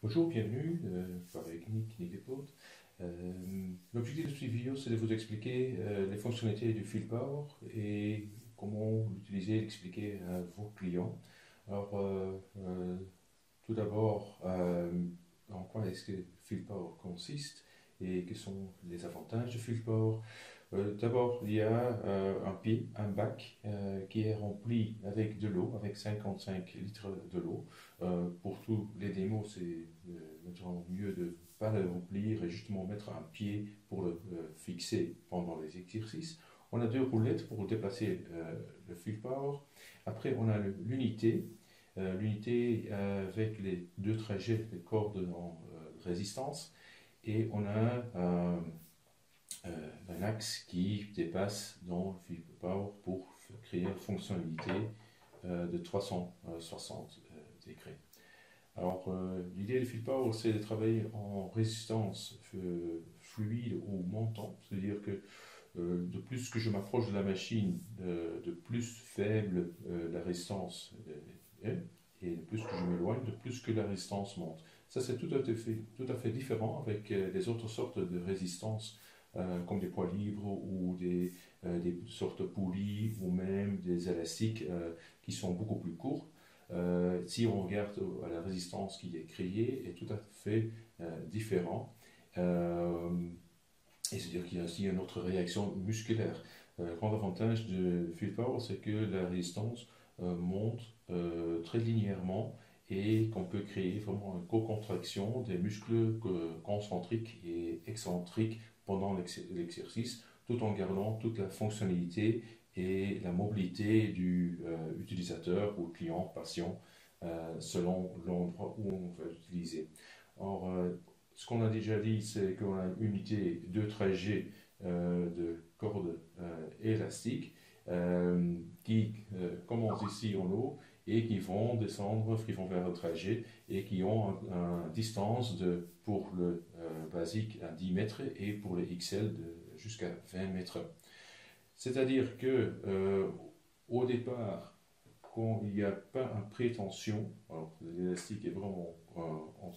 Bonjour, bienvenue avec Nick et Paul. L'objectif de cette vidéo, c'est de vous expliquer les fonctionnalités du Field Power et comment l'utiliser et l'expliquer à vos clients. Alors, tout d'abord, en quoi est-ce que Field Power consiste et quels sont les avantages du Field Power. D'abord, il y a un bac qui est rempli avec de l'eau, avec 55 litres de l'eau. Pour tous les démos, c'est naturellement mieux de ne pas le remplir et justement mettre un pied pour le fixer pendant les exercices. On a deux roulettes pour déplacer le Field Power. Après, on a l'unité. L'unité avec les deux trajets, les cordes en résistance. Et on a un axe qui dépasse dans le Field Power pour créer une fonctionnalité de 360 degrés. Alors, l'idée du Field Power, c'est de travailler en résistance fluide ou montant, c'est-à-dire que de plus que je m'approche de la machine, de plus faible la résistance est, et de plus que je m'éloigne, de plus que la résistance monte. Ça, c'est tout à fait différent avec les autres sortes de résistance comme des poids libres ou des sortes de poulies ou même des élastiques qui sont beaucoup plus courts. Si on regarde à la résistance qui est créée, est tout à fait différent. Et c'est-à-dire qu'il y a aussi une autre réaction musculaire. Le grand avantage de Field Power, c'est que la résistance monte très linéairement et qu'on peut créer vraiment une co-contraction des muscles concentriques et excentriques pendant l'exercice, tout en gardant toute la fonctionnalité et la mobilité du utilisateur ou client, patient, selon l'endroit où on va l'utiliser. Or, ce qu'on a déjà dit, c'est qu'on a une unité de trajet de cordes élastiques qui commencent ici en haut et qui vont descendre, qui vont vers le trajet et qui ont une distance pour le basique à 10 mètres et pour les XL jusqu'à 20 mètres. C'est-à-dire que au départ, quand il n'y a pas une prétention, alors l'élastique est vraiment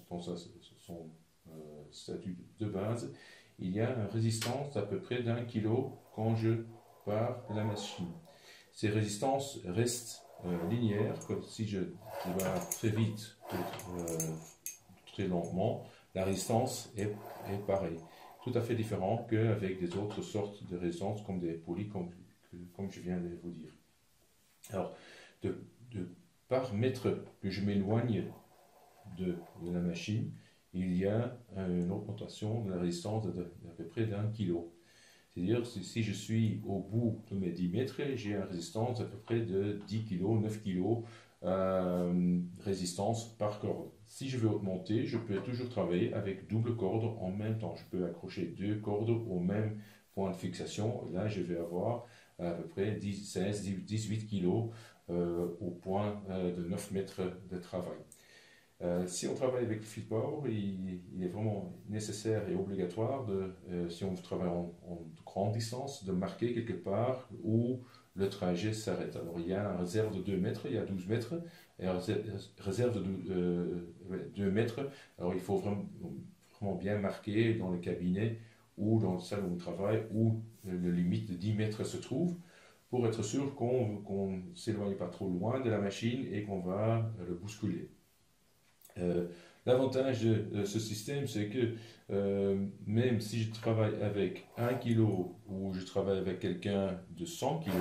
dans son statut de base, il y a une résistance d'à peu près d'1 kg quand je pars de la machine. Ces résistances restent linéaires, comme si je vais très vite, très lentement, la résistance est pareille. Tout à fait différent qu'avec des autres sortes de résistances comme des poulies, comme je viens de vous dire. Alors, par mètre que je m'éloigne de la machine, il y a une augmentation de la résistance d'à peu près d'1 kg. C'est-à-dire que si je suis au bout de mes 10 mètres, j'ai une résistance d'à peu près de 10 kg, 9 kg résistance par corde. Si je veux augmenter, je peux toujours travailler avec double corde en même temps. Je peux accrocher deux cordes au même point de fixation. Là, je vais avoir à peu près 16, 18 kg au point de 9 mètres de travail. Si on travaille avec le Field Power, il est vraiment nécessaire et obligatoire, si on travaille en grande distance, de marquer quelque part où le trajet s'arrête. Alors il y a une réserve de 2 mètres, il y a 12 mètres, et une réserve de 2 mètres. Alors il faut vraiment bien marquer dans le cabinet ou dans le salle où on travaille où le limite de 10 mètres se trouve, pour être sûr qu'on ne s'éloigne pas trop loin de la machine et qu'on va le bousculer. L'avantage de ce système, c'est que même si je travaille avec 1 kg ou je travaille avec quelqu'un de 100 kg,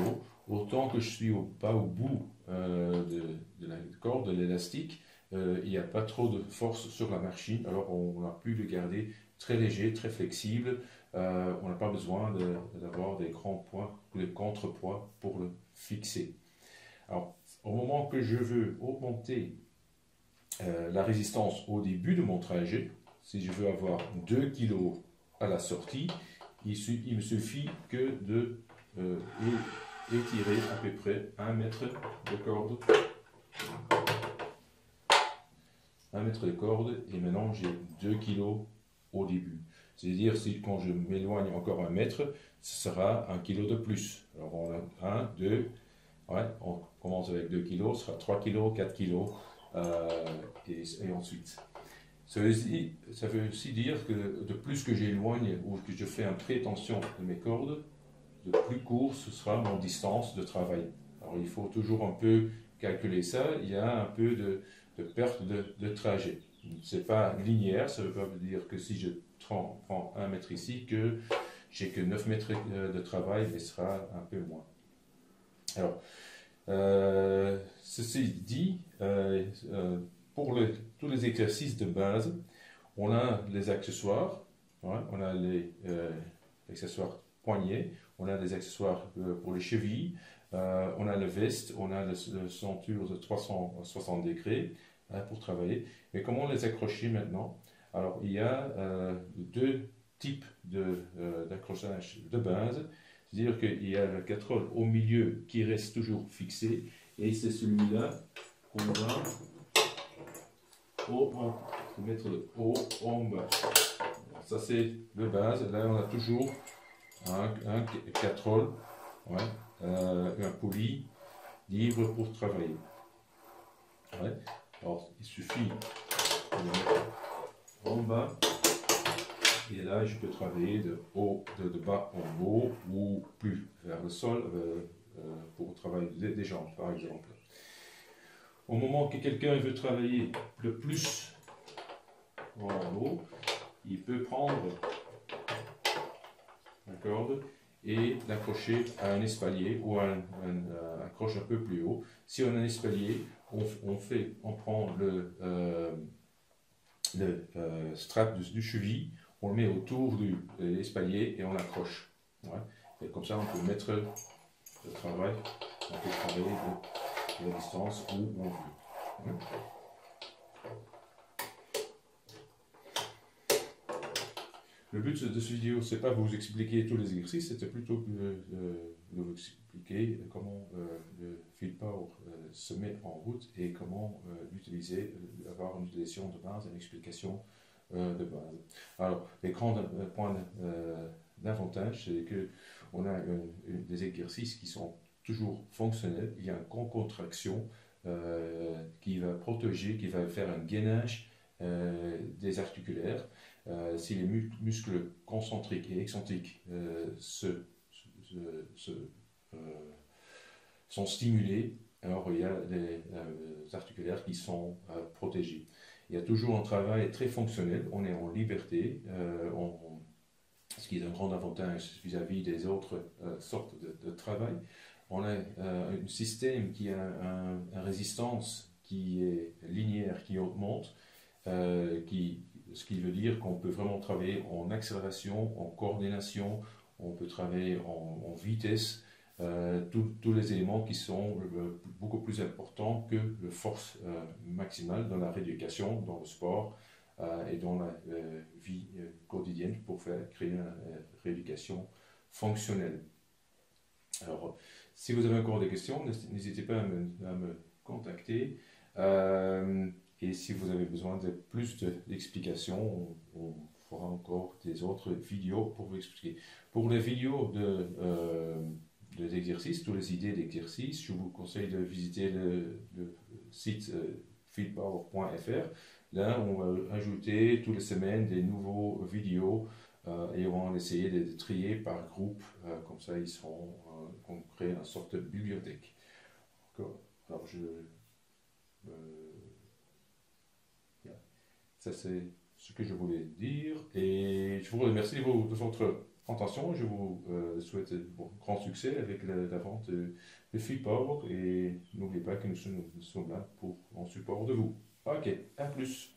autant que je suis pas au bout de la corde, de l'élastique, il n'y a pas trop de force sur la machine, alors on a pu le garder très léger, très flexible. On n'a pas besoin d'avoir des grands poids ou des contrepoids pour le fixer. Alors, au moment que je veux augmenter la résistance au début de mon trajet, si je veux avoir 2 kg à la sortie, il me suffit que de étirer à peu près 1 mètre de corde. 1 mètre de corde, et maintenant j'ai 2 kg au début. C'est-à-dire, quand je m'éloigne encore 1 mètre, ce sera 1 kg de plus. Alors on a 1, 2, ouais, on commence avec 2 kg, ce sera 3 kg, 4 kg. Et ensuite. Ça veut aussi dire que de plus que j'éloigne ou que je fais un pré-tension de mes cordes, de plus court ce sera mon distance de travail. Alors il faut toujours un peu calculer ça, il y a un peu de perte de trajet. Ce n'est pas linéaire, ça ne veut pas dire que si je prends 1 mètre ici, que j'ai que 9 mètres de travail, mais ce sera un peu moins. Alors, ceci dit, pour tous les exercices de base, on a les accessoires, ouais, on a les accessoires poignets, on a des accessoires pour les chevilles, on a le veste, on a le ceinture de 360 degrés pour travailler. Mais comment les accrocher maintenant? Alors, il y a deux types d'accrochage de base. C'est-à-dire qu'il y a le casserole au milieu qui reste toujours fixé, et c'est celui-là qu'on va mettre de haut en bas. Ça c'est de base. Là on a toujours un casserole, ouais, un poulie libre pour travailler. Ouais. Alors il suffit de mettre en bas. Et là, je peux travailler de bas en haut ou plus vers le sol pour travailler des jambes, par exemple. Au moment que quelqu'un veut travailler le plus en haut, il peut prendre la corde et l'accrocher à un espalier ou à un accroche un peu plus haut. Si on a un espalier, on prend le strap du cheville, on le met autour de l'espalier et on l'accroche. Ouais. Et comme ça, on peut mettre le travail, on peut travailler de la distance où on veut. Ouais. Le but de cette vidéo, c'est pas vous expliquer tous les exercices, c'était plutôt de vous expliquer comment le Field Power se met en route et comment l'utiliser, avoir une utilisation de base, une explication de base. Alors, les grands points d'avantage, c'est qu'on a des exercices qui sont toujours fonctionnels. Il y a une contraction qui va protéger, qui va faire un gainage des articulaires. Si les muscles concentriques et excentriques sont stimulés, alors il y a les articulaires qui sont protégés. Il y a toujours un travail très fonctionnel, on est en liberté, ce qui est un grand avantage vis-à-vis des autres sortes de travail. On a un système qui a une résistance qui est linéaire, qui augmente, ce qui veut dire qu'on peut vraiment travailler en accélération, en coordination, on peut travailler en vitesse, tous les éléments qui sont beaucoup plus importants que la force maximale dans la rééducation, dans le sport et dans la vie quotidienne pour créer une rééducation fonctionnelle. Alors, si vous avez encore des questions, n'hésitez pas à me contacter. Et si vous avez besoin de plus d'explications, on fera encore des autres vidéos pour vous expliquer. Pour les vidéos des exercices, toutes les idées d'exercices, je vous conseille de visiter le site fieldpower.fr. Là, on va ajouter toutes les semaines des nouveaux vidéos et on va essayer de trier par groupe, comme ça ils seront, on crée une sorte de bibliothèque. Alors ça c'est ce que je voulais dire et je vous remercie de votre attention. Je vous souhaite grand succès avec la vente de Field Power et n'oubliez pas que nous sommes là en support de vous. Ok, à plus.